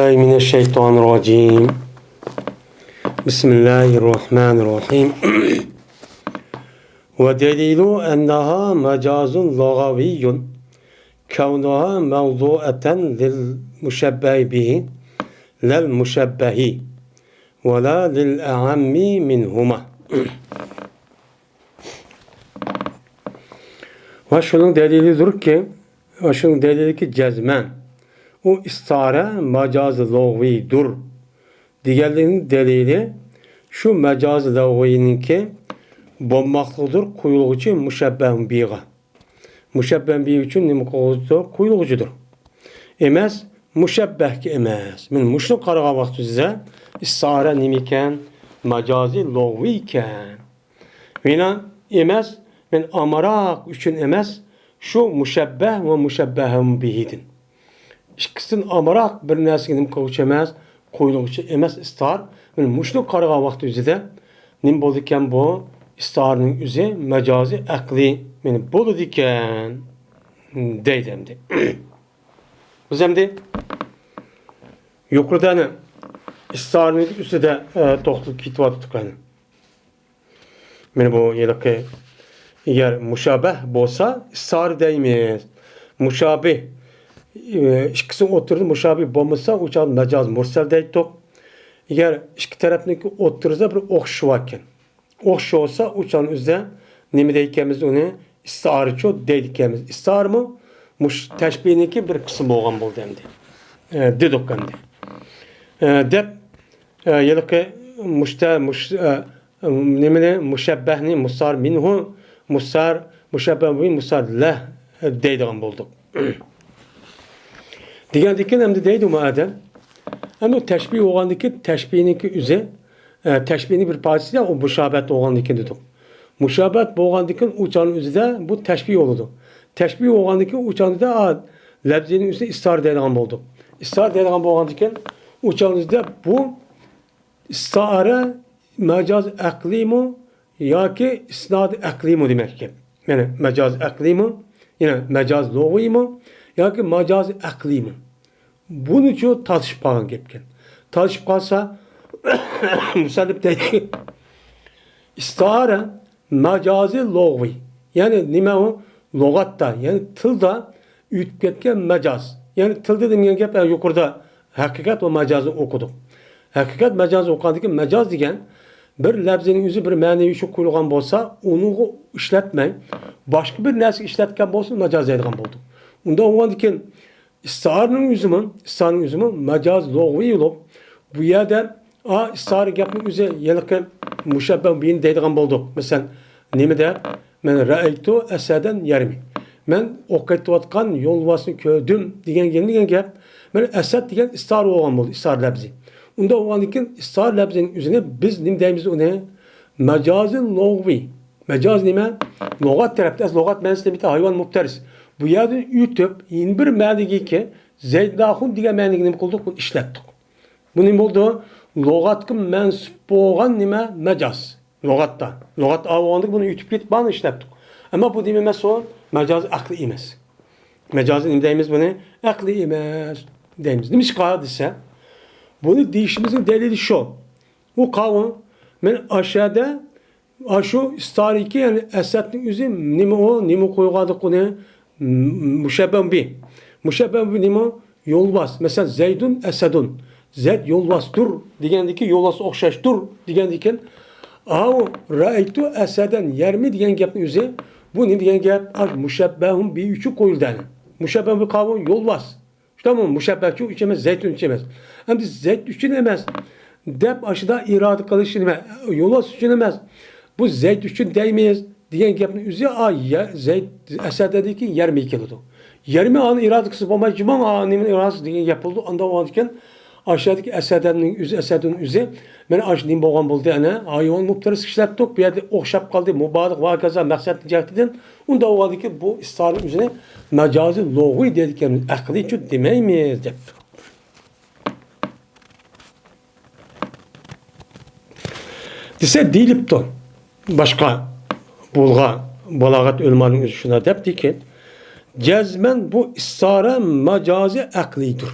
من الشيطان الرجيم بسم الله الرحمن الرحيم ودليل أنها مجاز لغوي كونها موضوعة للمشبه به لا المشبه ولا للأعم منهما. Ve şunun delilidir ki, cezmen o istare mecaz-ı lağvidir. Diğerlerinin delili şu mecaz-ı lağvinin ki bommaklıdır, kuyuluğucu müşebbehun biha. Müşebbehun biha için ne mukavuzdur? Kuyuluğucudur. Emez, müşebbeh ki emez. Men muşnu qarığa vaxtı size istare nimiken, mecaz-ı lağviken. Vina emez, men amarak üçün emez, şu müşebbeh ve müşebbehun bihidin. İkisinin amarak bir nesine nim kavuşu emez, koyuluğucu emez istar. Men muşnu qarığa vaxtı üzide nim boldu iken bu istarının üzü mecazi akli. Men boldu iken deydemdi. Özemdi yukarıdan istarının üzüde toxtuluk kitvatı tıkanı. Men bu yelaki eğer müşabeh bolsa istar deymiz. Müşabih ikisi oturdu müşabih bolmasa uçan mecaz mursal deydik. Eğer iki tarafındaki oturursa bir okşuvakken. Okşu olsa uçan üzde nemi deykemiz onu istar çok deydikemiz. İstar mı? Teşbihindeki bir kısım olgan bol demdi. Dedik demdi. Dep yelaki müşebbehni musar minhu musar müşebbehni musar leh deydiğen bulduk. Diğerdeki hem de deydi madem. Ama teşbih olgandaki teşbihininki üze teşbihinin bir parçası da o müşabet olgandaki dedik. Müşabet olgandaki uçanın üzerinde bu teşbih oldu. Teşbih olgandaki uçanın da lebzinin üzerinde istar deydiğen bulduk. İstar deydiğen olgandaki uçanın üzerinde bu istare mecaz aklimu ya ki isnad aklimu demek ki. Yani mecaz aklimu yine mecaz lağvimu ya ki mecaz aklimu. Bunun için tartışıp kalan gepken. Tartışıp kalsa müsellip dedi. İstare mecazi lağvi. Yani nime o? Logatta yani tılda ütüp ketken mecaz. Yani tılda demeyen gep yukarıda hakikat ve mecazı okuduk. Hakikat mecazı okuduk ki mecaz degen bir lebzenin yüzü bir manevi şu koyulgan bolsa onu işletmeyin. Başka bir nesli işletken bolsa mecaz deydiğen bulduk. Onda o diken İstarının yüzümü mecaz lağvi olup bu yerde istarı yapmak üzere yelike müşebbeh birini deydiğen bulduk. Mesela nemi der? Men ra'aytu eseden yermi. Men okuyatvatkan yolvasını kördüm digen gep. Men esed digen istar olgan buldu. İstar lebzi. Onda olan iken istar lebzinin üzerine biz nim deyimiz ona mecazın lağvi. Mecaz nime? Logat tarafta. Logat mensi bir hayvan mupteris. Bu yerde ütüp yeni bir mədigi ki zeydahun diye mədigi kıldık bunu işlettik. Bu ne oldu? Logatkı mensup olan nime mecaz. Logatta. Logat avlandık bunu ütüp git bana işlettik. Ama bu dime mesela mecaz aklı imez. Mecazın imdeyimiz bunu aklı imez deyimiz. Demiş kağıt ise bunu değişimizin delili şu. Bu kavun ben aşağıda şu istariki yani esetin üzü nime koygadık onu müşebbeh bi. Müşebbeh bi nime yolbas. Mesela Zeydun esedun. Zeyd yolbastur digendeki yolbas okşaştur digendiken ra'aytu eseden yermi digen gapın üzü bu ne digen gap müşebbehun bi üçü koyuldu. Müşebbeh bi kavun yolbas. Tamam müşebbehçi içemez zeytun içemez. Hem de Zeyd üçünemez. Dep aşıda iradı kalışını yolbas üçünemez. Bu Zeyd üçün değmeyiz. Diyen gapın üzü Zeyd Esed dedi ki 22 kilodu. 20 an iradı kısıp ama cüman anımın iradası diyen yapıldı. Anda o anken aşağıdaki Esed'in üzü ben aşağıdayım boğan buldu. Hayvan muptarı sıkışlattık. Bir yerde okşap kaldı. Mübarak vakaza maksat diyecektin. Onda o anki bu istarın üzerine mecazi lağvi dediklerimiz aklı için demeyiz. Dise dilip de başka balagat ölmanın şuna depti ki cezmen bu istare mecazi aklidir.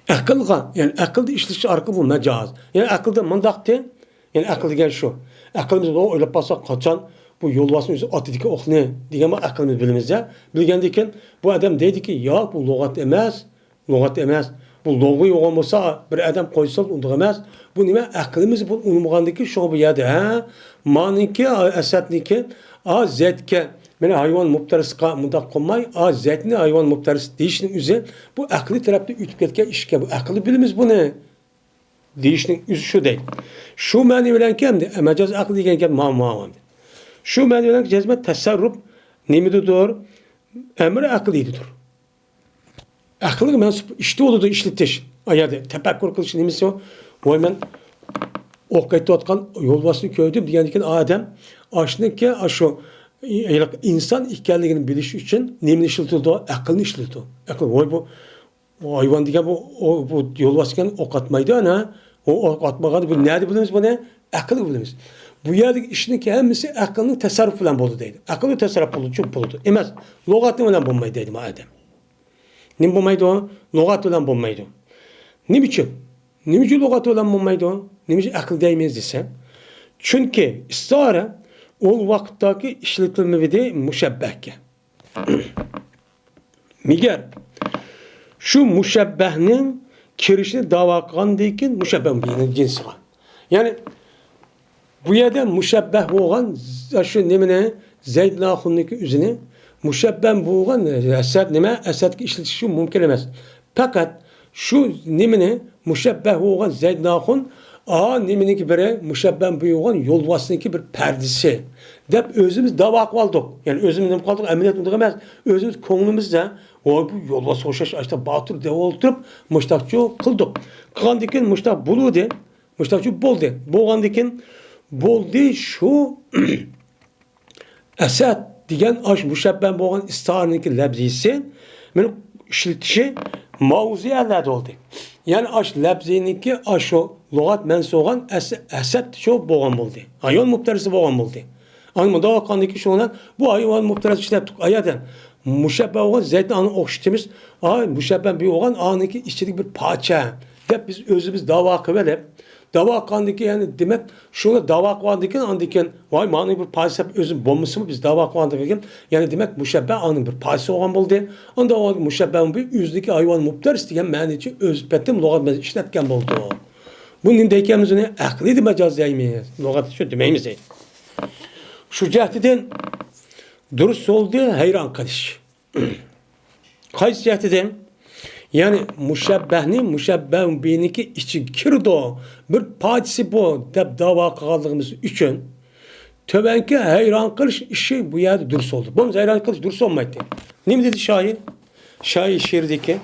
Akılga, yani akılda işleşi arka bu mecaz. Yani akılda mındaktı, yani akıl degen şu. Akılımız o öyle basak kaçan bu yolvasının yüzü atıdaki okne diyen bak akılımız bilimiz ya. Bilgendiyken bu adam deydi ki ya bu lügat emez, lügat emez. Bu logu yok olmasa bir adam koysa onu emez. Bu nime akılımız bu unumgandaki şu bu yerde ha. Maninki esatniki a zetke mene hayvan muptarısqa mundaq qo'ymay a zetni hayvan muptarısı deyishning o'zi bu aqliy tarafda o'tib ketgan ishga bu aqli bilimiz buni deyishning o'zi shu deydi. Shu ma'no bilan keldi majoz aqli degan gap muammo. Shu ma'no bilan jazma tasarruf nimidir? Emr aqlidir. Aqlga mansub ishda bo'ladi ishlatish. Ayada tafakkur qilish nimasi o? Voy men o'qayotgan yo'lboshni ko'rdim degandan odam oshniki shu inson ekanligini bilish uchun nimani ishlatildi? Aqlni ishlatdi. Aql voy bu hayvon degan bu yo'lboshgan o'q atmaydi ana. O o'q atmagan bu nerede bilamiz buni? Aql bilamiz. Bu yerdagi ishning hammasi aqlning tasarrufi bilan bo'ldi deydi. Aqlning tasarrufi bo'ldi emas. Lug'ati bilan bo'lmaydi deydi odam. Nim bo'lmaydi o? Lug'at bilan bo'lmaydi. Nim uchun? Nim uchun lug'at bilan bo'lmaydi o? Nim uchun aql deymiz desam? Chunki istara ol vaqtdagi ishlatilmadi mushabbahga. Migar shu mushabbahning kirishini da'vo qilgandan keyin mushabbah bilan jinsiga. Ya'ni bu yerda mushabbah bo'lgan shu nimani Zayd Naxunniki o'zini mushabbah bo'lgan asad nima asadga ishlatish mumkin emas. Faqat shu nimani mushabbah bo'lgan Zayd Naxun niminiki biri mushabbah bo'lgan yo'lboshninki bir pardisi deb o'zimiz da'vo qilib oldik. Ya'ni o'zimiz nima qildik? Amaliyot unday emas. O'zimiz ko'nglimizda voy bu yo'lbosh o'xshash ashta botir deb o'ltirib mushtaqchu qildik. Qilgandan keyin mushtaq bo'ldi. Mushtaqchu bo'ldi. Bo'lgandan keyin bo'ldi shu asad degan ash mushabbah bo'lgan istarniki labzisi meni ishlatishi mavzularda oldu. Yani aş labziniki aşo lügat mensuğan asad şu boğan buldu. Hayvan muptarisi boğan buldu. Ama daha kandaki şu olan bu hayvan muptarisi işlettik ayadan. Müşebbeh olan zaten anı okşitimiz. Müşebbeh bir olan aniki istedik bir parça. Hep biz özümüz dava kıverip dava kandaki yani demek şuna dava kandaki andiken vay mani bir parça özüm bombusu mu biz dava kandaki yani demek müşebbeh anın bir parça olan buldu. Onda o müşebbeh'in bir yüzdeki hayvan muptarisi diyen maniçi özbetim lügat işletken buldu. Bunun deykemizin akli de mecaz yaymayız. Lügat şu demeyimiz. Şu cihetiden dürüst oldu hayran kalış. Kaç cihetiden yani müşebbehnin beniki içi kirdi bir partisi bu deb dava kaldığımız için töbenki hayran kılış işi bu yerde dürüst oldu. Bu hayran kılış dürüst olmaydı. Ne dedi şair? Şair şiirdeki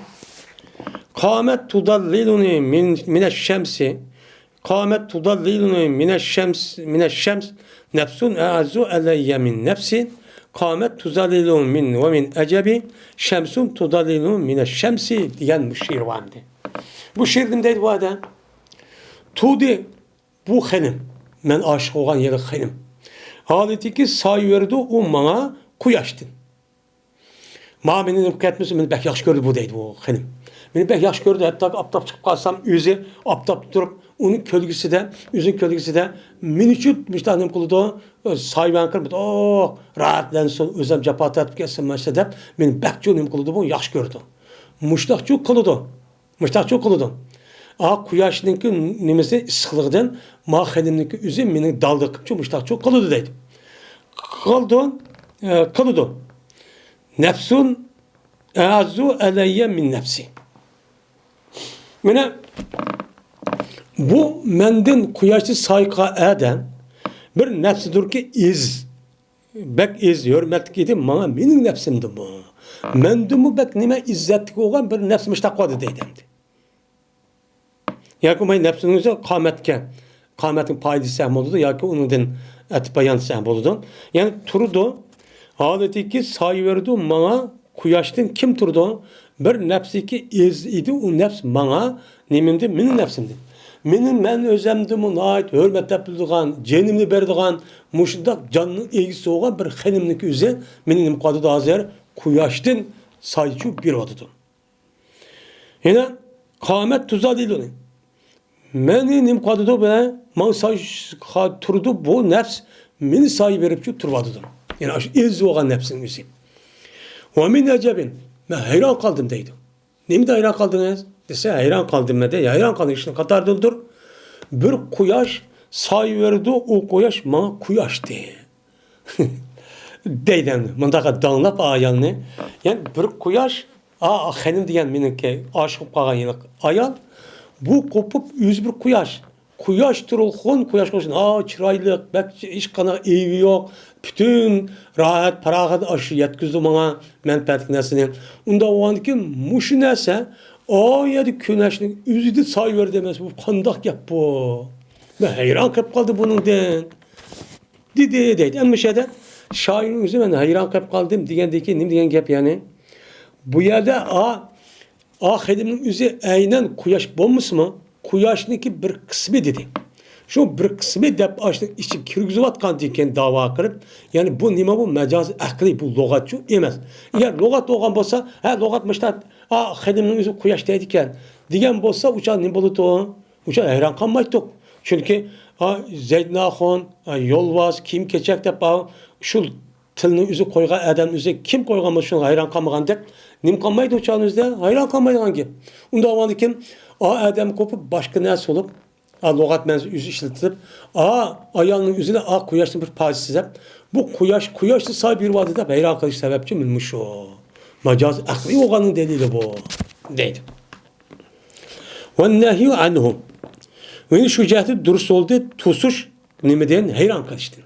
Kâmet tudalliluni mineşşemsi Kâmet tudalliluni mineşşems nefsun e'azu eleyye min nefsin Kâmet tuzallilun min ve min ecebi şemsun tudallilun mineşşemsi diyen bu şiir vardı. Bu şiirdimdeydi bu adam. Tudi bu xenim. Men aşık olan yeri xenim. Haleti ki say verdi o bana kuyaştın. Ma benim ketmesi beni pek yaxşı gördü bu deydi bu xenim. Beni pek yaxşı gördü hatta aptap çıkıp kalsam yüzü aptap durup onun kölgesi de yüzün kölgesi de minüçüt müştahanım kılıdı sayvan kırmıdı rahatlansın özüm capat atıp gelsin meşredep benim pek çoğunum kılıdı bu yaxşı gördü. Müştahçı kılıdı. Kuyaşınınki nimesi sıkılıqdan ma xenimninki üzüm menin daldı kıpçı müştahçı kılıdı deydi. Kılıdı. Nefsun e'azu eleyye min nefsi. Mene bu menden kuyaşı sayqa eden bir nefsidir ki bek hürmetlik idi bana benim nefsimdi bu. Mendumu bek nime izzetlik olan bir nefsmiş takvadı deydimdi. Yani bu nefsinize kametin paylı səhm oldu ya ki onun eti bayan səhm oldu. Yani turdu adeti ki say verdi bana kuyaştın kim turdu? Bir nefsi ki idi o nefs bana nemimdi benim nefsimdi. Men özemdimin ait hürmetlep bildiğin, cenimni berdiğin, muşundak canının ilgisi olan bir xenimniki üzeri menim kadı da hazır kuyaştın sayıcı bir vadıdı. Yine Kâmet tuza değil onu. Meni nim kadıdı be, man say turdu bu nefs meni say verip şu turvadıdır. Yani iz olan nefsin yüzü. Ve min ecebin. Ben hayran kaldım deydi. Nemi de hayran kaldınız? Dese hayran kaldım ne de. Ya hayran kaldım işte katardıdır. Bir kuyaş say verdi o kuyaş bana kuyaş de. Deyden. Mındaka danlap ayanını. Yani bir kuyaş hanım diyen menimki aşık kalan yani ayan. Bu kopup yüz bir kuyaş. Kuyaş turulğun, kuyaş olsun. Çıraylık, bek iş kana evi yok. Bütün rahat, parahat aşı yetkizdi bana menfaatlik nesini. Onda o an ki muşu nese, yedi güneşin yüzü de sayıver demez. Bu kandak yap bu. Ben hayran kap kaldı bunun den. Dedi. Ama şeyde şairin yüzü ben hayran kap kaldım. Digendeki nim diyen gap yani. Bu yerde Ahedimin yüzü aynen kuyaş bommuş mu? Kuyaşniki bir kısmı dedi. Şu bir kısmı dep açtık içi kirgizivatkan diken dava kırıp yani bu nima bu mecaz akli bu logatçı emez. Eğer logat olgan bolsa logatmışta ahedimin yüzü kuyaş deydiken diyen bolsa uçan ne bulutu o? Uçan hayran kalmaydık. Çünkü Zeydnahon, Yolvaz, kim keçek dep şu tilini yüzü koygan adam yüzü kim koygan şunu hayran kalmagan dep nim kalmaydı uçağınızda hayran kalmaydı hangi? Onda amanı kim? Adam kopup başka nesi olup logat menzi yüzü işletilip ayağının yüzüne kuyaşın bir pazisiz hep. Bu kuyaşlı sahibi bir vadide hayran kalış sebepçi bilmiş o. Macaz akli oğanın delili bu. Deydi. Ve nehyü anhum. Ve şu cihati dürüst oldu tusuş nimeden hayran kalıştı.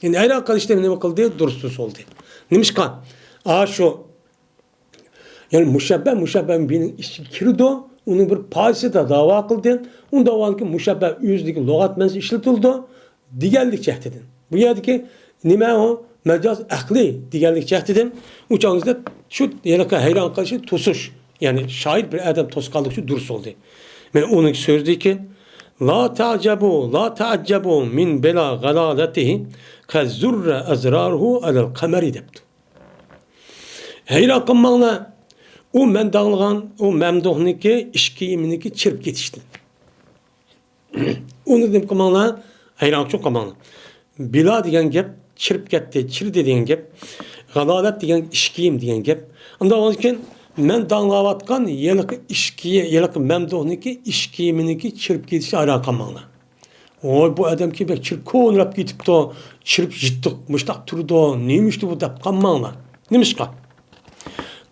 Yani hayran kalıştı ne bakıldı dürüst oldu. Nimiş kan? Şu yani muşabbeh birinin işi kirdo, onun bir payısı da dava kıldın. Onun davanki muşabbeh yüzdeki logat menzi işletildi. Digerlik cehdedin. Bu yerdeki nime o? Mecaz akli digerlik cehdedin. Uçağınızda şu yerine hayran kalışı tusuş. Yani şahit bir adam tos kaldıkça durs oldu. Yani onun sözü ki La ta'accabu min bela galalatihi kazzurre azraruhu alel kameri deptu. Hayran kalmağına o men dağılgan, o memduhniki, işkiyiminiki çırp getişti. Onu dedim kamanla, hayran çok kamanla. Bila diyen gep, çırp getti, çır dediğin gep, galalet diyen işkiyim diyen gep. Ondan onun için men dağılavatkan, yelik memduhniki, işkiyiminiki çırp getişti hayran kamanla. Bu adam ki bek çırp konrap gitip de çırp jittik, müştak turdu, neymişti bu da kamanla. Neymiş ka?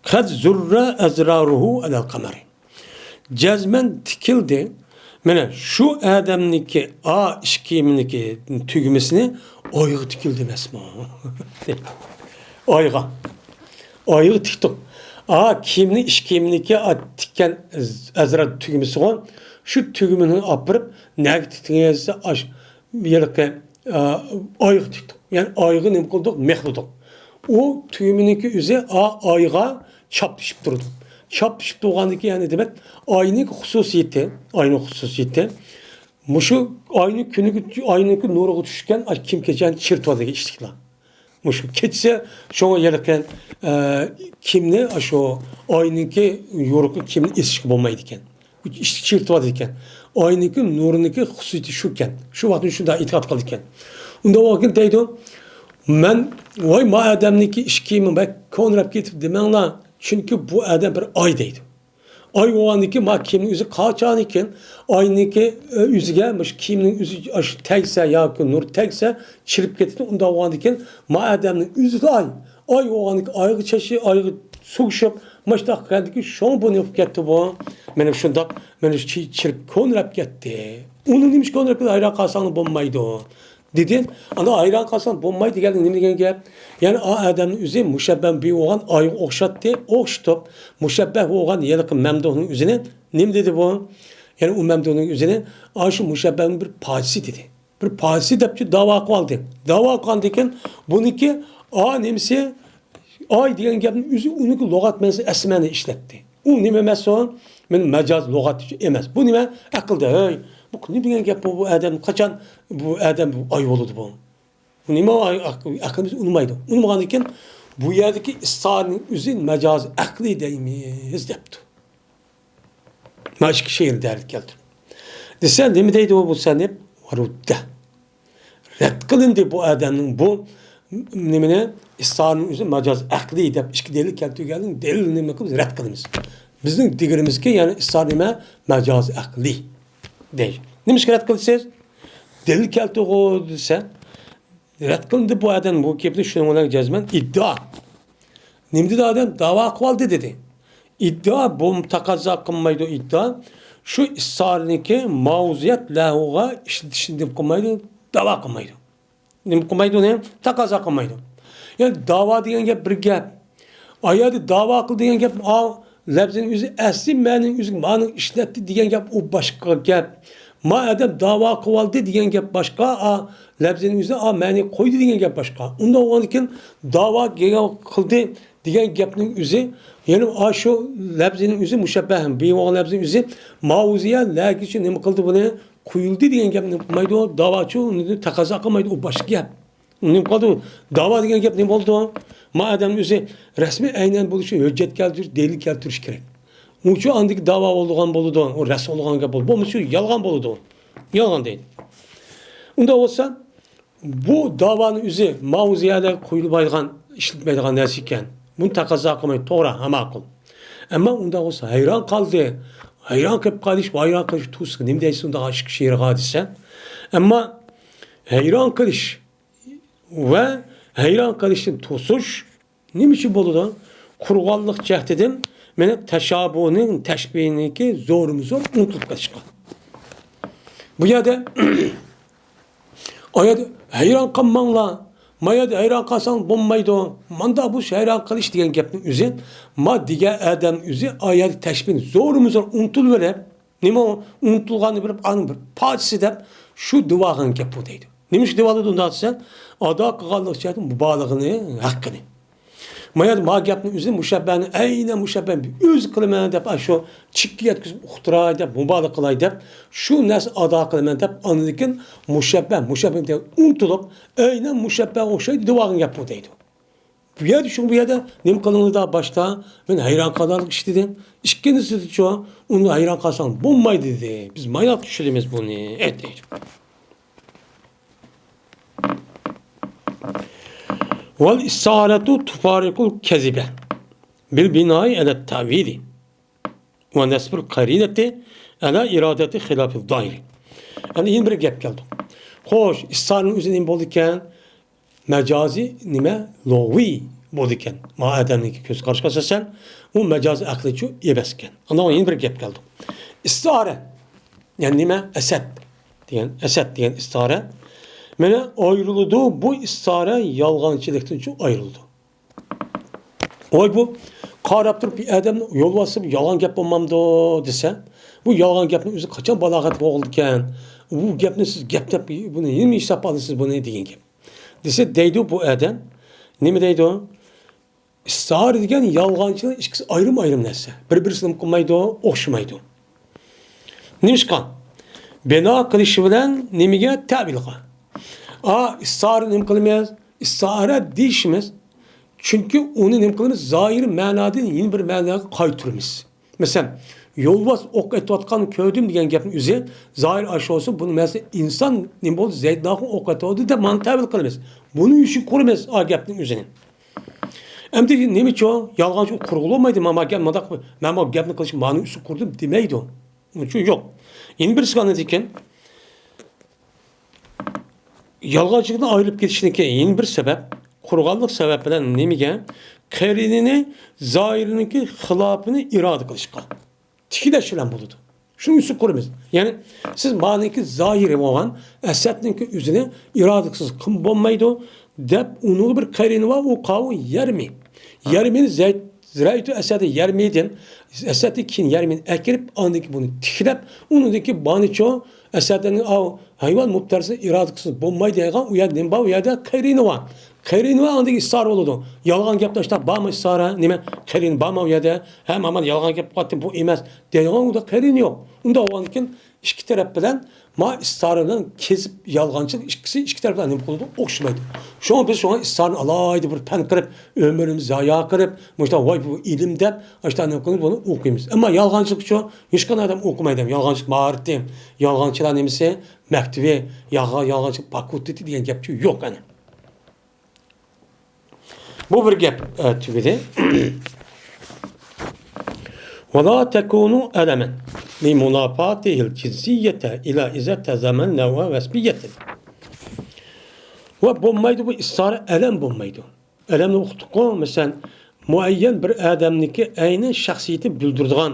Kad zurra ezraruhu alel kameri. Cezmen tikildi. Mene şu adamniki işkiyimniki tügümesini ayığı tikildi mesma. Ayığı tiktik. Kimni işkiyimniki tikken ezra tügümesi olan şu tügümünü apırıp ne tiktiğinizde yerike ayığı tiktik. Yani ayığı ne kıldık? Mehludik. O tüyümününki üze ayığa çapışıp durdu. Çapışıp durgandaki yani demek aynı hususiyeti. Muşu aynı nuru düşken kim keçen çırtvadı geçtik lan. Muşu keçse şuna yerken kimne aşo aynıki yoruklu kimne iş bulmaydı iken. Çırtvadı iken. Aynıki nurundaki hususiyeti şuken. Şu vaktin şunda itikat kaldı iken. Onda vakit deydi men vay ma adamniki işkiyimi bek konrap getip demenla çünkü bu adam bir aydaydı. Ay o andaki ma kimin yüzü kaçan iken aynıki yüzü gelmiş kimin yüzü tekse yakın nur tekse çirip getirdi onda o andaki ma adamın yüzü ay o andaki aygı çeşi aygı suguşup maçta kendiki şon bunu yapıp gitti bu. Benim şunda benim çirip konrap gitti. Onun demiş konrap ayra kasanı bombaydı o. Dedin, ana ayran kalsan bombaydı geldin ne diyeceksin gel. Yani adamın üzeri müşebbeh bir oğlan ayı okşattı, okşatıp müşebbeh oğlan yelik memduhun üzerine ne dedi bu? Yani o memduhun üzerine şu müşebbehin bir pacisi dedi. Bir pacisi de dava kaldı. Dava kaldıyken bununki nemsi ay diyen gelin üzeri onunki logat mensi esmeni işletti. O nime mesela benim mecaz logat emez. Bu nime akılda hey. Bu ne bileyim ki bu adam kaçan bu adam ay oldu bu. Bu ne mi aklımız unutmaydı. Unutmadıkken bu yerdeki ısrarın üzün mecaz akli deyimiz yaptı. Başka şehir derdi geldi. Desen değil mi deydi o bu sene? Varudda. Red kılındı bu adamın bu nemine İsa'nın üzerine macaz akli deyip işki delil keltü geldin delil neme kılımız red kılımız. Bizim digirimiz ki yani İsa'nın macaz akli değil. Neymiş ki red kılısız? Delil keltü o desen red kılındı bu adam bu kepli şunu olarak cezmen iddia. Nemdi de adam dava akvaldı dedi. İddia bu takazza kılmaydı iddia. Şu İsa'nınki mauziyet lahuğa işletişinde kılmaydı dava kılmaydı. Ne kılmaydı ne? Takazza kılmaydı. Yani dava diyen gap bir gap. Ayadı dava kıl diyen gap lafzın yüzü asli menin yüzü manın işletti diyen gap o başka gap. Ma adam dava kıvaldı diyen gap başka lafzın yüzü meni koydu diyen gap başka. Onda o anken dava kıldı diyen gapın yüzü yani şu lafzın yüzü müşebbehem. Bir o lafzın yüzü mauziye lakin ne kıldı bunu koyuldu diyen gap ne kılmaydı o davaçı takaza kılmaydı o başka gap. Ne kaldı? Dava diyen gap ne oldu? Madem yüzü resmi aynen buluşu hüccet keltiriş, delil keltiriş gerek. Uçu andaki dava olduğun boludu. O resmi olduğun gap oldu. Bu musu yalgan boludu. Yalgan değil. Onda olsa bu davanın yüzü mauziyede koyulmaydıgan, işletmeydigan nersiken bunu takaza kılmaydı. Doğru ama akıl. Ama onda olsa hayran kaldı. Hayran kep kalış, hayran kalış tusk. Ne deyse onda aşk şiir hadise. Ama hayran kalış ve hayran kalışın tosuş nimişi boludan kurgallık cehdedim mene teşabuhunun teşbihindeki zorumu zor unutulup kaçkan. Bu yada ayada hayran kalmanla mayada hayran kalsan bombaydı o. Manda bu hayran kalış diyen gapın üzü ma diye adam üzü ayada teşbihin zorumu zor unutul böyle. Nime o unutulganı bir anı bir padisi de şu duvarın gap deydi. Nimiş divalı dundat sen? Ada kıgallık çetin mübalağını, hakkını. Mayad ma gapni üzüm müşebbeni, aynen müşebben öz kılımını dep şu çıkkiyet kız uhtıra dep mübalağ kılay dep şu nes ada kılımını dep anıdıkın müşebben de untulup aynen müşebben o şey divağın yapı deydi. Bu ya düşün bu ya da nim kılını da başta ben hayran kadarlık işledim. İşkenisi çoğu onu hayran kalsan bombaydı dedi. Biz mayat düşüremiz bunu et deydi. Vel istihaletu tufarikul kezibe bil binayı ele tavili ve nesbül karineti ele iradeti hilafı zahiri. Yani yeni bir gap geldi. Hoş, istiharenin üzerine bolduken mecazi nime lovi bolduken ma adamınki göz karşı karşıya sen o mecazi aklıcı yebesken. Ama yeni bir gap geldi. İstihare yani nime esed diyen istihare mene ayrıldı bu istihare yalgancılıktan çok ayrıldı. Oy bu karaptır bir adam yol basıp yalan gap olmamdı dese bu yalan gapın üzü kaçan balagat olduken bu gapni siz gap bunu yeni hesap alısınız bunu deyin ki. Dese deydi bu adam ne mi deydi o? İstihare degen yalgancılık ikisi ayrım nese. Birbirine kılmaydı o, okşamaydı o. Neymiş kan? Bena kılışı bilen nemige tabilga. İstihare ne kılmayız? İstihare değişmez. Çünkü onu ne kılmayız? Zahir manadan yeni bir manaya kaytırmız. Mesela yolbaz ok etvatkan köydüm diyen gapın üzeri zahir aşı olsun bunu mesela insan ne bol zeydnakın ok etvatı da mantabil kılmaz. Bunu işi kurmaz gapın üzerine. Hem de ne mi çoğu yalgancı kurgulamaydı ama gelmedik ben o gapını kılışı manu üstü kurdum demeydi o. Çünkü yok. Yeni bir sıkanı diken yalgancılıktan ayrılıp gidişindeki yeni bir sebep, kurgallık sebeplerden nemige, kerinini, zahirininki hılafını irade kılışka. Tikileşilen buludu. Şunu üstü kurumuz. Yani siz maniki zahiri olan esetninki üzerine iradesiz kım bombaydı. Dep unulu bir kerini var o kavu yermi. Yermin ziraytu esedi yermiyden esedi kin yermin ekirip andaki bunu tikilep onundaki baniço esedinin hayvan muptarsı iradesiz bombaydı yagan uyadım ba uyada kerini var. Kerini var andaki istar oldu. Yalan yapmışlar ba mı istara nime kerini ba mı uyada hem aman yalan yaptım bu imez. Deyan o da kerini yok. Onda o ankin ikki taraf bilan ma istarı bilan kesib yolg'onchilik ikki taraf bilan nima qiladi? O'xshamaydi. Shunga biz shunga istarni alayda bir pan qilib, ömrimizni zayo qilib, mana voy bu ilm deb, mana nima qilib buni o'qiymiz. Ammo yolg'onchilik shu hech qanday odam o'qimaydi. Yolg'onchilik ma'rifati, yolg'onchilar nimasi, maktabi, yolg'onchilik fakulteti degan gap yo'q ana. Bu bir gap tugadi. ولا تكونوا ألما لمنافاته الجنسية إلى إذا تزمن وسبية. وبومايدو bu ısrar elem bulmaydı. Elemle okuduğum mesela muayyen bir adamniki aynı şahsiyeti bildirdiğin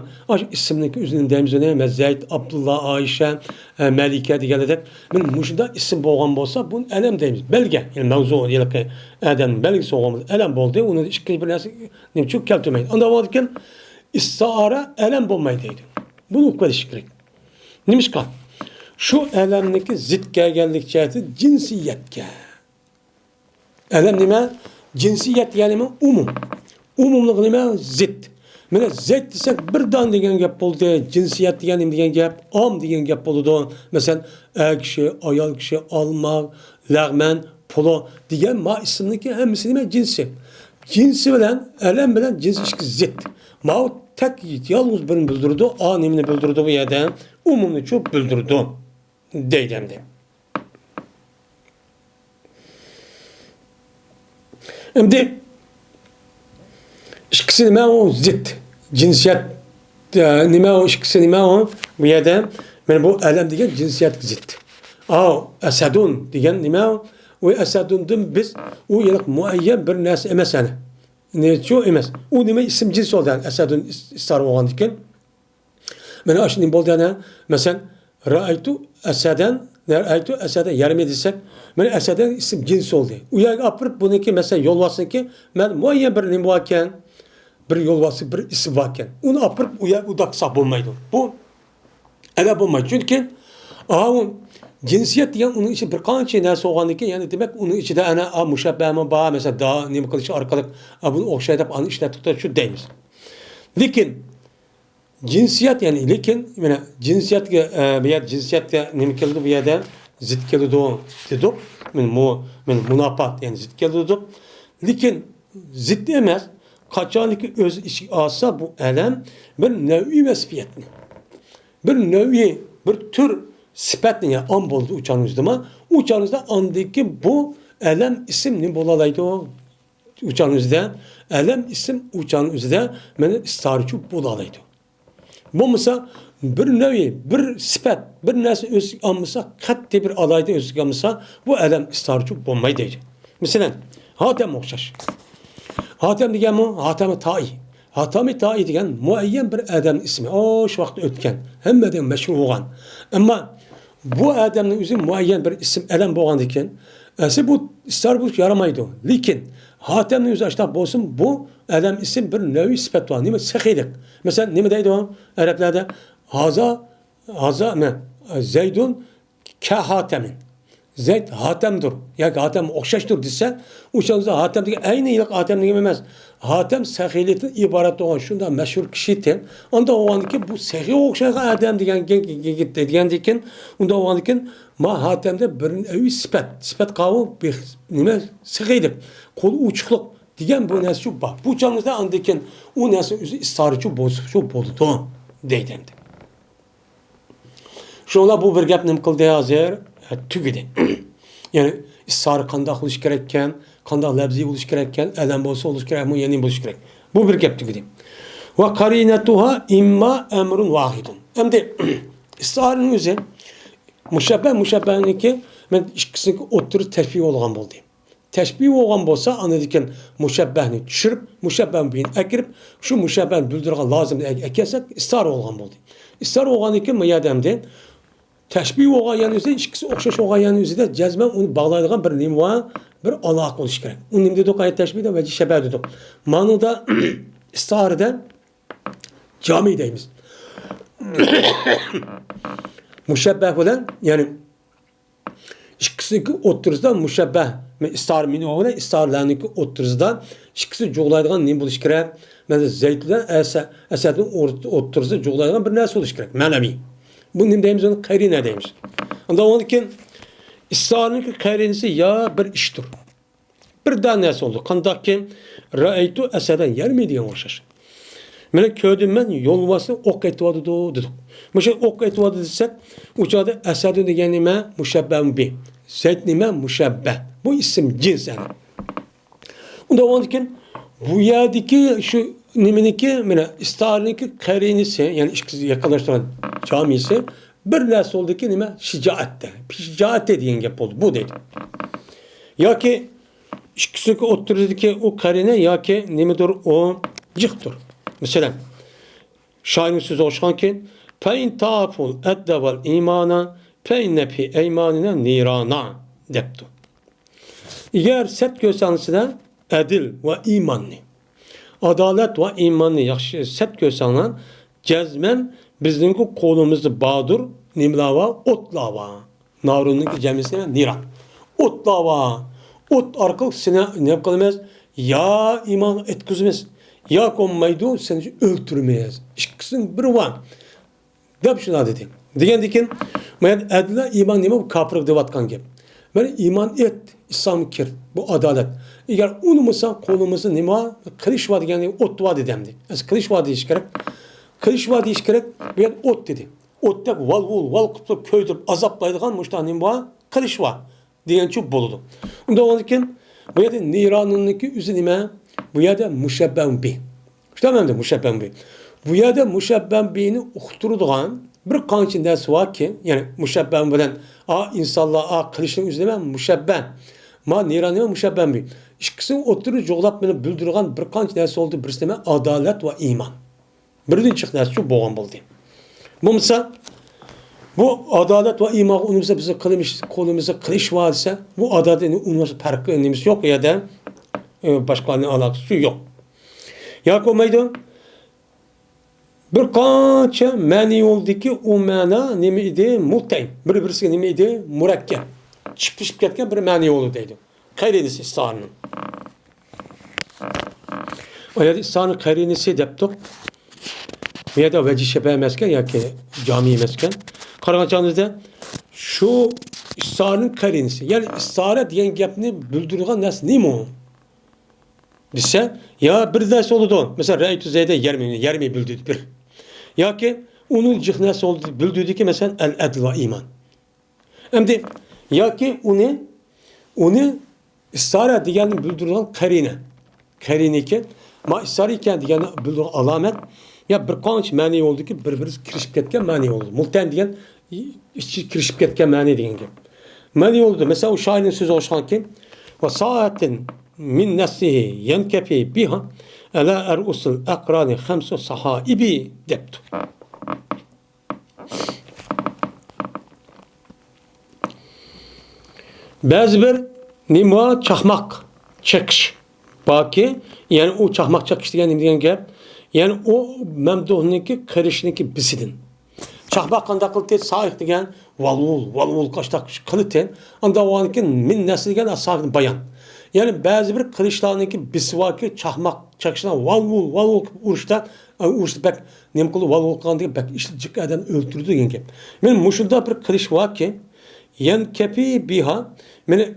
isimniki üzerinde emzine Zeyd, Abdullah, Ayşe, Melike diyelim. Ben muşda isim boğan bolsa bunu elem deyimiz. Belge yani mevzu yani adam belgesi olmaz. Elem boldu onu işkili bir nasıl ne çok keltemeyin. Onda varken İstihara elem bulmaydıydı. Bunu okuyalım gerek. Neymiş ki? Şu elemdeki zitke geldik ciheti cinsiyetke. Elem nime? Cinsiyet yani umum. Umumluk nime? Zit. Mene zit desek birden degen gap oldu. Cinsiyet degen gap, am degen gap oldu. Mesela kişi, ayal kişi, almak, lağmen, polo degen ma isimdeki hemisi nime? Cinsi. Cinsi bilen, elem bilen cinsi işki zit. Ma tek yalnız birini bildirdi, animini bildirdi bu yerden, umumunu çok bildirdi. Deydemdi. Şimdi işkisi nime o zit, cinsiyet nime o işkisi nime o bu yerden, yani bu elem degen cinsiyet zit. Esadun degen nime o, ve esadun'dan biz o yalık muayyen bir nasi emesene. Ne çok emez. O nime isim cins oldu yani Esad'ın istar olan diken. Ben aşının boldu yani mesela Ra'aytu Esad'en yarım edilsek ben Esad'ın isim cins oldu. Uyak apırıp bununki mesela yol varsın ki ben muayyen bir nime varken bir yol varsa bir isim varken onu apırıp uyak udaksa bulmaydı. Bu ele bulmaydı. Çünkü cinsiyet diyen onun için bir kançı neresi olan ki yani demek onun içinde ana müşabbehme bağ mesela daha ne kılıç arkalık bunu okşayıp anı işlettikler şu deyimiz. Lakin cinsiyet yani yani cinsiyet bir yer cinsiyet ne keldi bir yerde zıt keldi dedik men munafat yani zıt keldi. Lakin zıt demez kaçan ki öz işi alsa bu elem bir nevi vesfiyetni. Bir nevi bir tür Sipetli ya an boldu uçağınızda mı? Uçağınızda andaki bu elem isim ne bolalaydı o uçağınızda? Elem isim uçağınızda beni istarçı bolalaydı. Bu mesela bir nevi, bir sipet, bir nesne öz almışsa, katli bir alayda öz almışsa bu elem istarçı bulmaydı. Mesela Hatem okşaş. Hatem degen mi? Hatem-i Ta'i. Hatem-i Ta'i degen muayyen bir adam ismi. O şu vakti ötken. Hemmeden meşhur olan. Ama bu adamın üzüm muayyen bir isim elem boğan diken, bu istar bu yaramaydı. Lakin Hatem'in üzü açtaq bolsun bu elem isim bir nevi sifet var. Nime sehilik. Mesela nime deydi o Araplarda? Haza ne? Zeydun ke Hatemin. Zeyd Hatem'dir. Yani Hatem okşaştır dese, uçağınızda Hatem diye aynı yıllık Hatem diyemez. Hatem sehiliyetin ibaret olan şunda meşhur kişiyken, onda o an ki bu sehi okşayan Hatem diyen diken, onda o an ki ma Hatem'de bir evi sipet kavu bir nime sehilik, kolu uçukluk diyen bu nesli şu bak. Bu uçağınızda andaki o nesli üzü istarıcı bozdu deydemdi. Şunla bu bir gap nim kıldı hazır. Tügüdü. Yani istarı kanda oluş gerekken, kanda lebzi oluş gerekken, elem bolsa oluş gerekken, yeni oluş gerek. Bu bir gap tügüdü. Ve karinetuha imma emrun vahidun. Hem de istarının yüzü müşabbeh'in ki ben ikisini oturup teşbih olan oldu. Teşbih olan bolsa anladıkken müşabbeh'ini düşürüp, müşabbeh'in birini ekirip, şu müşabbeh'in bildirgen lazım ekersek istar olan oldu. İstar olan ki mıyademde teşbih olan yani üzerinde ikisi okşaş olan yani üzerinde cezmen onu bağlaydıgan bir nim var, bir alak oluş gerek. O nim dedik ayet teşbihde ve şeber dedik. Manada istarida cami deyimiz. Müşebbeh olan yani ikisi oturuzda müşebbeh istar mini olan istarlarını oturuzda ikisi joğlaydıgan nim buluş gerek. Mesela Zeyd'den Esad'ın oturuzda joğlaydıgan bir narsa oluş gerek. Manavi. Bu ne deyimiz onu karine deyimiz. Onda onun için İsa'nın karinesi ya bir iştir. Bir daha nesi oldu? Kandak ki ra'aytu eseden yer mi diye uğraşır. Mene köydüm ben yolvası ok etvadı dedik. Mesela ok etvadı desek uçadı esedü degen nime muşebbem bi. Zeyt nime muşebbe. Bu isim cins yani. Onda onun için bu yerdeki şu nimeniki mene İstihari'ninki karinesi yani yakınlaştıran camisi bir nesi oldu ki nime şicaette. Şicaette diyen gep oldu. Bu dedi. Ya ki İkisi oturduğu o karine ya ki nemedir o cıktır. Mesela şairin sözü hoşkan ki fein ta'aful eddevel imana feinne fi eymanine nirana deptu. Eğer set göstermesine edil ve imanlı. Adalet ve imanlı yaxşı set göstermesine cezmen bizim kolumuzda bağdır nimlava otlava. Narun'un cemisine niran. Otlava. Ot arkalık seni ne yapalımız? Ya iman etkizmez. Ya konmaydı seni öldürmeyez. İşkısın bir var. Dep şuna dedi. Diyen dikin. Mayad edile iman nime bu kapırık devatkan gibi. Ben iman et. İslam kir. Bu adalet. Eğer unumuzsa kolumuzu nime kılıç var yani ot var dedemdi. Kılıç var deyiş gerek. Kılıç var deyiş gerek. Ben ot dedi. Ot da val kıplıp köydürüp azaplaydıgan muştanim var. Kılıç var. Diyen çok boludu. Onda onun için bu yerde niranınki üzerine bu yerde muşebben bi. İşte ben de muşebben bi. Bu yerde muşebben bi'ni uqturduğun bir kançın dersi var ki yani muşebben bilen insanlar kılıçın üzerine muşebben. Ma niranına muşebben bi. İşkisini oturup joğlap beni bildirgen bir kanç dersi oldu bir isteme adalet ve iman. Birden çıktı dersi çok boğan buldu. Bu misal bu adalet ve iman unumuzda bize kolumuzda kılıç varsa bu adaletin unumuzda farkı önümüz yok ya da başkalarının alakası yok. Yakup meydan bir kança mani oldu ki o mana nemiydi muhtayim. Birisi nemiydi murakkep. Çıpışıp ketken bir mani oldu deydi. Kayrenisi İsa'nın. O yani İsa'nın kayrenisi deptuk. Ya da veci şebemezken ya ki cami mesken. Karagacağınızda şu İsa'nın karinisi. Yani İsa'ra diyen gepni bildirgen nasıl neyim o? Dese ya bir ders oldu. Mesela Ra'ytu Zeyd'e yer mi bildirdi bir. Ya ki onun cihnası oldu bildirdi ki mesela el-edl ve iman. Hem de ya ki onu İsa'ra diyen bildirgen karine. Karine ki ma İsa'ra iken diyen bildirgen alamet ya bir kanç mani oldu ki birbirisi kirişip ketken mani oldu. Multen diyen işçi kirişip ketken mani diyen gibi. Mani oldu. Mesela o şairin sözü hoşkan ki ve saatin min neslihi yenkefi biha ala er'usul akrani khamsu sahaibi deptu. Bazı bir nima çakmak çekiş. Baki yani o çakmak çekiş diyen gep yani o memduhniki karışniki bisidin. Çakmak kandaklık sahip diyen valul kaçtak kılıten anda o anki min nesli diyen asahibin bayan. Yani bazı bir kılıçlarındaki bisvaki çakmak çakışına valul uruşta pek nemkulu valul kandığı pek işlicik adam öldürdü yani. Benim muşunda bir kılıç var ki yen kepi biha beni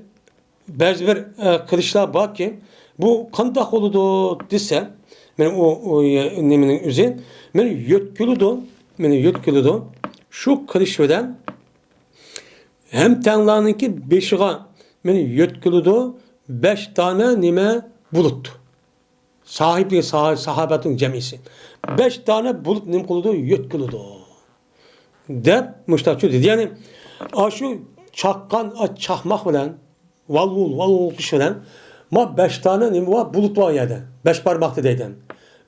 bazı bir kılıçlar var ki bu kandak oludu dese ben o nemenin üzeri beni yötkülüdü şu kılıçdan hem tanlarınki beşiğa beni yötkülüdü 5 tane nime bulut. Sahipli sahabetin cemisi. 5 tane bulut nim kılıdı yötkülüdü. Dep müştaçı dedi. Yani şu çakkan çakmak bilen valul kuş bilen ma 5 tane nim var bulut var yerde. 5 parmakta deyden.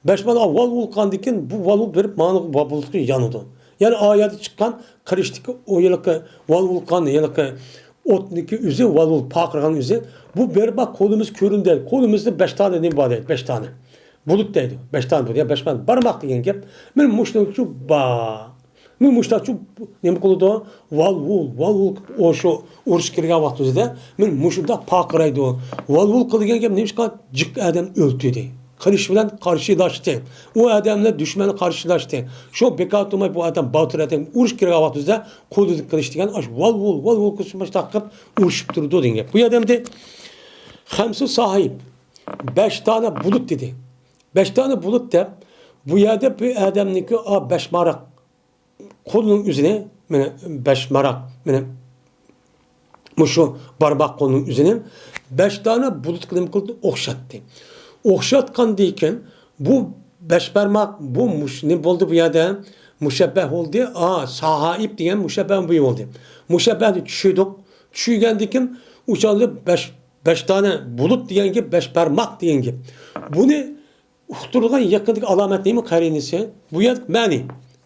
5 parmak valul kandikin bu valul verip manı bulutun yanıdı. Yani ayette çıkan karıştık o yılki valul kan yılki otniki üzü valul pakırgan üzü bu berbat kolumuz köründe kolumuzda 5 tane nim var deydi 5 tane. Bulut deydi 5 tane bulut ya 5 tane parmak diyen gep. Men muştaçı ba. Men muştaçı nem koludu valul o şu uruş kirga vaxtında men muşunda pakıraydı. Valul kılgan gep neymiş kan cık adam öldürdü. kılıç bilen karşılaştı. O adamla düşmanı karşılaştı. Şu bekatımay bu adam batır eden uruş kere avatıza kolu kılıç diyen aş val kusmuş takıp uruşup durdu diye. Bu adam da hamsı sahip. 5 tane bulut dedi. 5 tane bulut da bu yerde bir adamniki 5 marak kolunun üzerine 5 marak şu barmak kolunun üzerine 5 tane bulut kıldı okşattı. Okşatkan deyken bu 5 parmak bu ne oldu bu yerde müşebbeh oldu. Sahip diyen müşebbeh bu oldu. Müşebbeh düşürdük. Düşürgen deyken uçandı 5 tane bulut diyen gibi 5 parmak diyen gibi. Bunu uçturduğun yakındaki alamet değil mi karinisi? Bu yer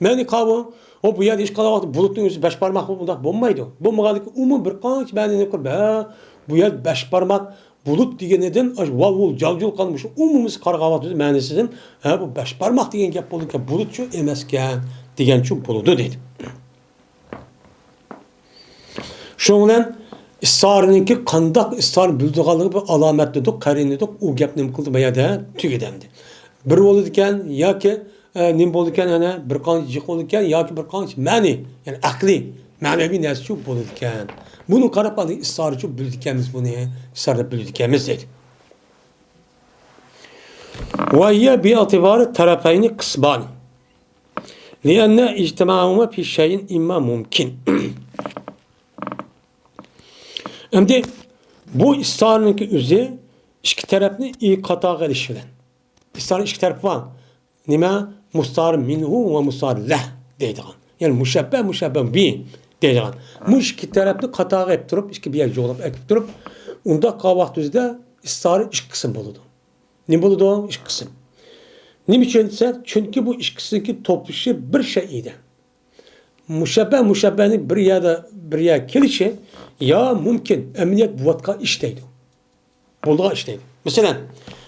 mani kavu. O bu yer iş kadar vakti bulutun yüzü 5 parmak bunda bombaydı. Bombalık bir kaç mani ne kadar bu yer 5 parmak bulut diye neden cal kalmış. Umumuz kargavat manisinden bu 5 parmak diyen gap oldu ki bulut şu emesken diyen çok buludu dedi. Şundan İstarınki kandak istar büldüğalığı bir alametlidik, karinlidik, o gap nem kıldı veya da tügedemdi. Bir olurken ya ki nem olurken yani bir kanç cik olurken ya ki bir kanç mani yani akli manevi nesli olurken bunu karapalı istarcı büldükemiz bunu istarda büldükemiz dedi. Ve hiye bi atibarı tarafayni kısbani. Lianne ictima'uma fi şeyin imma mümkün. Şimdi bu istarınki üzü iki tarafını iyi katağa ilişkilen. İstarın iki tarafı var. Nime? Mustar minhu ve mustar leh deydiğin. Yani müşebbeh bi deydiğin. Bu iki tarafını katağa ettirip, iki bir yer olup ettirip, onda kavak düzde istarın iki kısım buludu. Ne buludu? İki kısım. Ne biçimse? Çünkü bu iki kısımki topluşu bir şeydi. Müşebbehini bir yer kilişi ya mümkün emniyet buvatka işteydi. Bulduğu işteydi. Mesela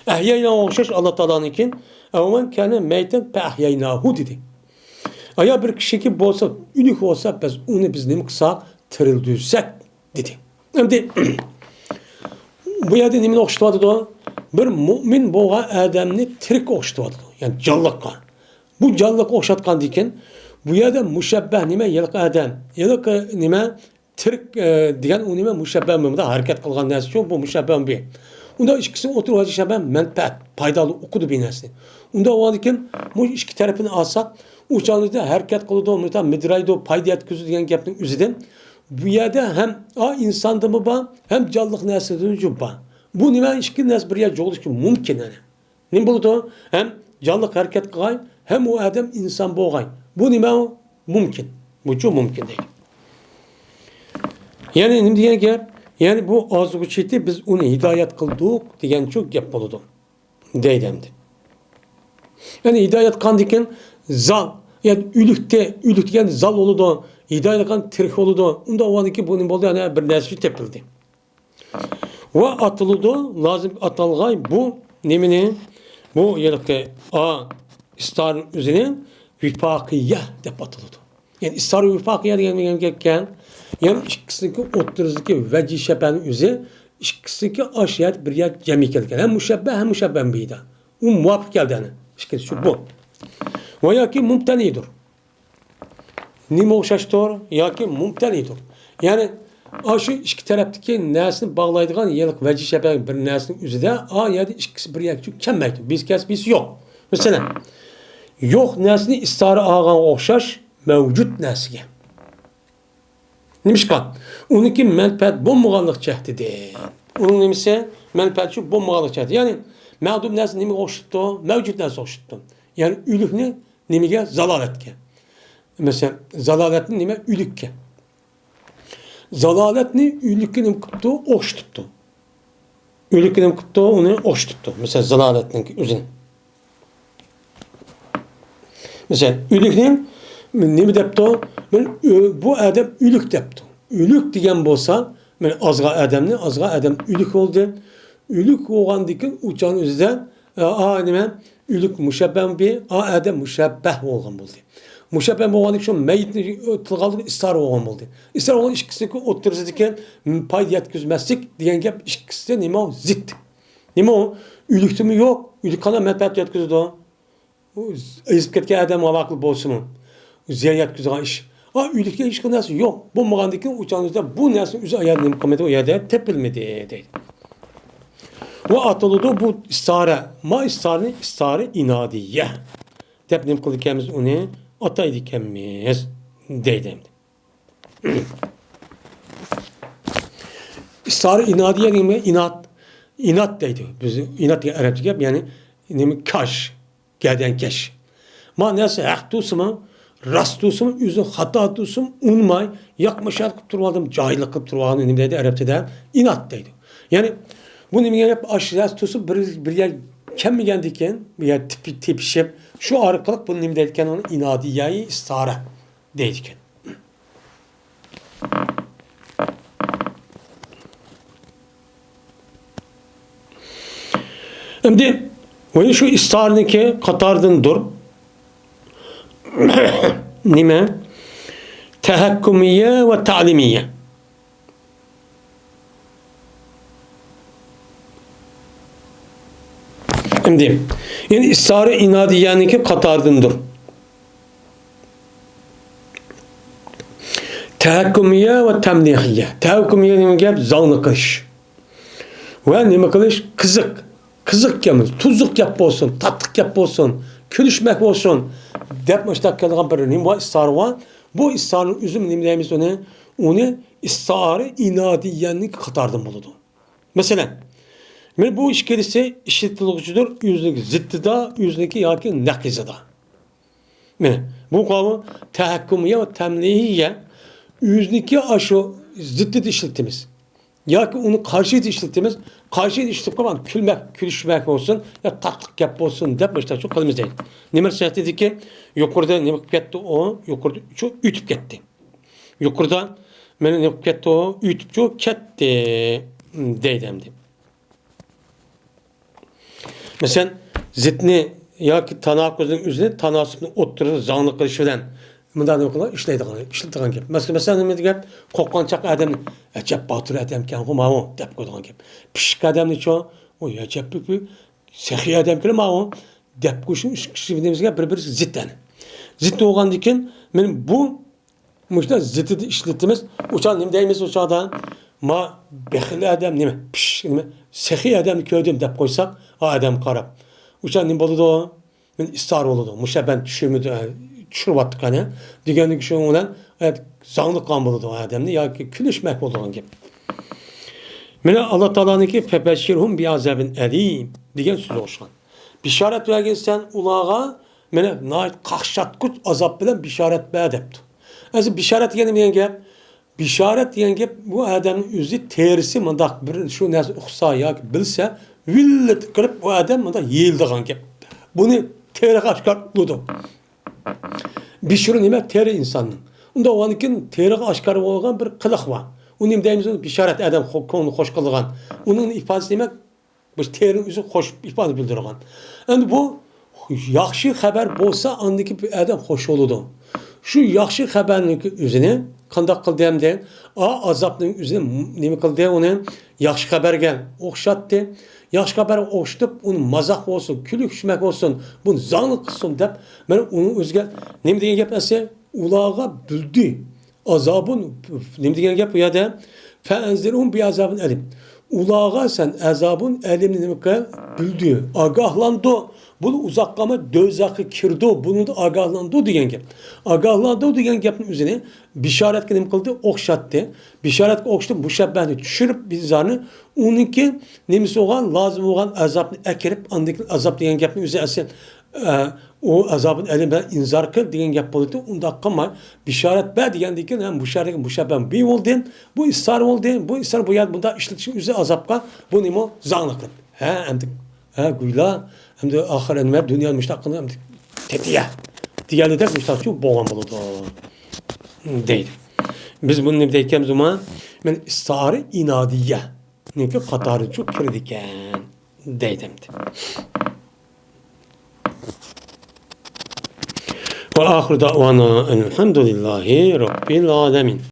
ehyeyna okşaş Allah Teala'nınkin ama kâne meyten pe ehyeynâhu dedi. Aya bir kişi ki bolsa, ünlük olsa biz ne kısa tırıldıysak dedi. Şimdi bu yerde nemin okşuvadı da bir mümin boğa adamını tirik okşuvadı. Yani callıkka. Bu callık okşatkan diken bu yerde müşebbeh nime yılık adam. Yılık nime Türk diyen o nime müşebbeh mümde hareket kılgan nesi çok bu müşebbeh bir. Onda ikisi oturup hacı şebbeh menfaat, paydalı okudu bir nesli. Onda o andikin bu iki tarafını alsak uçağınızda hareket kılıdı olmuyor. Midraydo paydiyat gözü diyen gapın üzüden. Bu yerde hem insanda mı ba hem canlılık nesli cübba. Bu nime iki nesli bir yer çoğuluş ki mümkün yani. Ne buldu? Hem canlılık hareket kılay hem o adam insan boğay. Bu nime mümkün. Bu çok mümkün değil. Yani ne diyen gap? Yani bu azıcık çiti biz onu hidayet kıldık diyen çok gap oldu. Deydemdi. Yani hidayet kan diken zal. Yani ülük diyen zal oldu. Hidayet kan tirh oldu. Onda o an ki bunun oldu yani bir nesli tepildi. Ve atıldı lazım atılgay bu nemini bu yılıkta istarın üzerine vifakiye de atıldı. Yani istar vifakiye diyen yani ikisindeki oturuzdaki vecih şebenin üzeri ikisindeki aşiyat bir yer cemi geldi. Hem müşebbeh biydi. O muvafık geldi yani. İkisi şu bu. Ve ya ki mumtenidir. Nime okşaştır ya ki mumtenidir. Yani aşı iki taraftaki nesini bağlaydığın yıllık vecih şebenin bir nesinin üzeri ya da ikisi bir yer kemmeydi. Biz yok. Mesela yok nesini istarı ağan okşaş mevcut nesiye. Nimişkan. Onunki menfaat bommuğanlık çektidir. Onun nemisi menfaat şu bommuğanlık çektidir. Yani mağdum nesli nemi okşuttu, mevcut nesli okşuttu. Yani ülükni nemige zalaletke. Mesela zalaletni neme ülükke. Zalaletni ülükki nem kıptı, okşuttu. Ülükki nem kıptı, onu okşuttu. Mesela zalaletnin üzerine. Mesela ülükni nemi depti? Bu adam ülük depti. Ülük diyen bolsa, ben azga adam ülük oldu. Ülük olan dikin uçağın üzerinden nime ülük müşebbeh bir, adam müşebbeh olgan oldu. Müşebbeh olan dikin şu meyitli tılgalık istar olgan oldu. İstar olan ikisindeki oturuzu diken paydiyat güzmezlik diyen gap ikisi de nime o zit. Nime o? Ülüktü mü yok. Ülük kana menfaat yetkizdi o. Ezip ketken adam avaklı bolsun mu? Ziyan yetkizdiğin iş. Ha ülükte iş kınası yok. Bu mağandaki uçağınızda bu nasıl üzü ayarlı kımeti o yerde tepilmedi dedi. Ve atılıdı bu istare. Ma istare inadiye. Tepnim kılıkemiz onu ataydı kemiz dedim. İstare inadiye diyeyim inat. İnat deydi. Biz inat diye Arapça yani kaş. Gerden keş. Ma neyse hak tutsun rast tutsun, üzü hata tutsun, unmay, yakmışat kıp durmadım, cahillik kıp durmadım, dedi Arapçada, inat deydi. Yani bu nimeyen hep aşırı tutsun, bir yer kemmigen diken, bir yer tepişip, şu arkalık bunu nimdeyken onu inadiyeyi istare deydiken. Şimdi, oyun şu istareniki Katar'dan dur, nime? Tehakkumiye ve ta'limiye. Şimdi yani istare inadiyaniki Katar'dandır. Tehakkumiye ve temnihiye. Tehakkumiye ne gel? Zanlı kılış. Ve ne kılış? Kızık. Kızık yemiz. Tuzluk yap olsun. Tatlık yap olsun. Külüşmek olsun. Depmiştak kalgan bir nime istare var. Bu istarenin üzüm nimdeyimiz onu istare inadiyaniki Katar'dan buludu. Mesela bu iş gelirse işitilicidir, yüzdeki zittida, yüzdeki yaki nakizada. Bu kavramı tehakkumiye ve temlihiye yüzdeki aşı zıttid işletimiz. Yaki onu karşıyet işletimiz, karşıyet işletip kalan külmek, külüşmek olsun, ya tatlık yap olsun, depmişler çok kalımız değil. Nemer şahit dedi ki, yukarıda ne gitti o, yukarıda çok ütüp gitti. Yukarıda ne gitti o, ütüp çok gitti, deydemdi. Mesela zitni ya ki tanakuzun üzerine tanasını oturur zanlı kılışı bilen bundan okular işletilen gibi. Mesela ne diyeyim? Kokkançak adam acep batır adam ki ama o dep koyduğun gibi. Pişik adam ne ço o acep bir sehi adam ki ama o dep kuşun kişi bildiğimiz gibi bir zitten. Zit olgan diken benim bu müşte ziti işletimiz uçan ne deyimiz uçağda ma behli adam ne piş ne sehi adam köydüm dep koysak adam karab. Uçan ne bolu da ben istar oldu. Muşa ben düşümü çurbattık hani. Digenlik şu olan evet zanlı kan bolu adamdı ya ki külüşmek olduğun gibi. Mene Allah Teala'nın ki febeşirhum bi azabin elim diyen söz oluşan. Bişaret vergen ulağa mene nait kahşatkut azap bilen bişaret be'edepti. Yani bişaret diyen gep bişaret diyen gep bu adamın yüzü terisi mındak bir şu nesi uksa ya bilse villet kırıp bu adam mındak yiyildi kan gep. Bunu teri aşkarlıdı. Bişirun nime teri insanın. Onda o anıkin teri aşkarı olan bir kılık var. Onun deyimiz bişaret adam konu hoş kılgan. Onun ifadesi demek bu terin yüzü hoş ifade bildirgan. Yani bu yaxşı haber bolsa andaki adam hoş oludu. Şu yaxşı haberinin üzerine kandak kıldığım de azapның üzerine neme kıldı onu yaxşı haber gel okşattı. Yaxşı haber okşatıp onu mazak olsun, külüşmek olsun, bunu zanlı kılsın deyip ben onun özge neme degan gap ese ulağa bildi. Azabın neme degan gap ya da fe'enzirhum bi azabın elim. Ulağa sen azabın elimini neme kıl bildi. Agahlandı. Bunu uzaklama dözakı kirdi. Bunu da agahlandı diyen gap. Agahlandı diyen gapın üzerine bişaret kelim kıldı, okşattı. Bişaret okşattı, bu şebbeni düşürüp bizarını onunki nemisi olan, lazım olan azabını ekirip andaki azap diyen gapın üzerine o azabın elinden inzar kıl diyen gap oldu. Onda kama bişaret be diyen diken hem bu şebben bir oldu. Bu istar oldu. Bu istar bu yer bunda işletişin üzerine azapka bu nemo zanlıkın. Hem guyla hem de ahiren ve dünya müştakını hem de tetiye. Diğerli de müştak şu boğan buldu. Değil. Biz bunu ne deyken zaman ben istarı inadiye. Ne ki Katar'ı çok kirdiken deydim. Ve ahir davana elhamdülillahi rabbil alemin.